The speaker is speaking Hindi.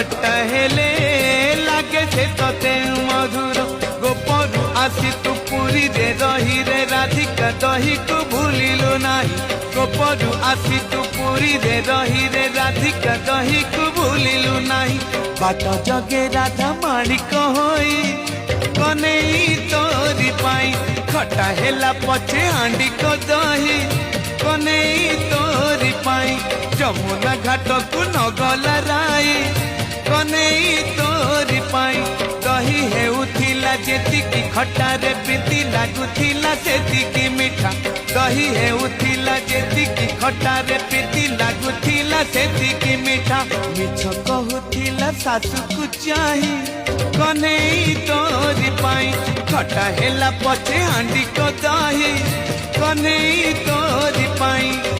खटा हेले लागे से तते मधुर गोपरु आसी तू पुरी रे रही रे राधिका दही को भूलिलु नाही गोपरु आसी तू पुरी रे रही रे राधिका दही को भूलिलु नाही बाट जगे राधा माणिक होई कनेई तोरी पाई खटा हेला पछे हांडी को दही कनेई तोरी पाई जमुना घाट को नगला राई कनेई तोरी पाई दही हेउथिला जेतिकी खटा रे प्रीति लागुथिला सेतिकी मिठा दही हेउथिला जेतिकी खटा रे प्रीति लागुथिला सेतिकी मिठा मिछ कहूथिला सासु को चाही कनेई तोरी पाई खटा हेला पछे हांडी को दही कनेई तोरी पाई।